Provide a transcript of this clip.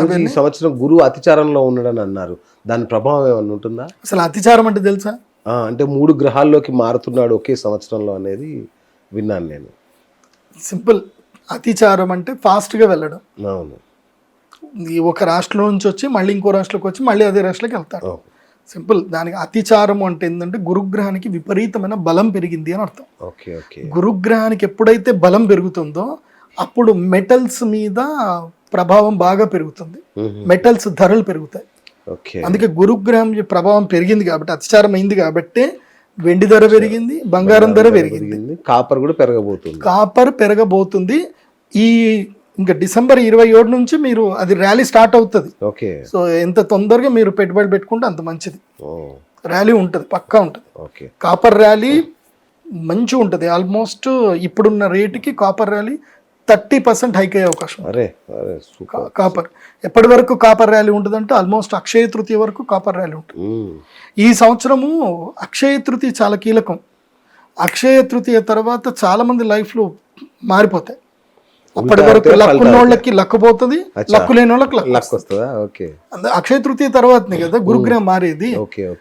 గురుజీ ఈ సంవత్సరం గురువు అతిచారంలో ఉన్నాడని అన్నారు, దాని ప్రభావం ఏమన్నా ఉంటుందా? అసలు అతిచారం అంటే తెలుసా? అంటే 3 గ్రహాల్లోకి మారుతున్నాడు ఒకే సంవత్సరంలో అనేది విన్నాను నేను. సింపుల్. అతిచారం అంటే ఫాస్ట్గా వెళ్ళడం. అవును. ఈ ఒక రాష్ట్రం నుంచి వచ్చి మళ్ళీ ఇంకో రాష్ట్రంలోకి వచ్చి మళ్ళీ అదే రాష్ట్రంలోకి వెళ్తాడు. ఓ, సింపుల్. దానికి అతిచారం అంటే ఏంటంటే గురుగ్రహానికి విపరీతమైన బలం పెరిగింది అని అర్థం. Okay okay. గురుగ్రహానికి ఎప్పుడైతే బలం పెరుగుతుందో అప్పుడు మెటల్స్ మీద ప్రభావం బాగా పెరుగుతుంది, మెటల్స్ ధరలు పెరుగుతాయి. ఓకే. అందుకే గురుగ్రహం ప్రభావం పెరిగింది కాబట్టి, అతిచారం అయింది కాబట్టి వెండి ధర పెరిగింది, బంగారం ధర పెరిగింది, కాపర్ కూడా పెరగబోతుంది. కాపర్ పెరగబోతుంది. ఈ ఇంకా డిసెంబర్ 27 నుంచి మీరు అది ర్యాలీ స్టార్ట్ అవుతుంది. ఓకే. సో ఎంత తొందరగా మీరు పెట్టుబడి పెట్టుకుంటే అంత మంచిది. ఓ, ర్యాలీ ఉంటుంది, పక్కా ఉంటుంది. ఓకే. కాపర్ ర్యాలీ మంచిగా ఉంటుంది. ఆల్మోస్ట్ ఇప్పుడున్న రేటుకి కాపర్ ర్యాలీ 30% హైక్ అయ్యే అవకాశం ఉంది. అరే అరే సూపర్. కాపర్ ఎప్పటి వరకు కాపర్ ర్యాలీ ఉంటుందంటే ఆల్మోస్ట్ అక్షయ తృతీయ వరకు కాపర్ ర్యాలీ ఉంటుంది. ఈ సంవత్సరము అక్షయ తృతీయ చాలా కీలకం. అక్షయ తృతీయ తర్వాత చాలా మంది లైఫ్లో మారిపోతాయి. అప్పటి వరకు లక్ ఉన్న వాళ్ళకి లక్ పోతుంది, లక్కు లేని వాళ్ళకి లక్ లక్ వస్తుందా? ఓకే. అక్షయ తృతీయ తర్వాతనే కదా గురుగ్రహం మారేది.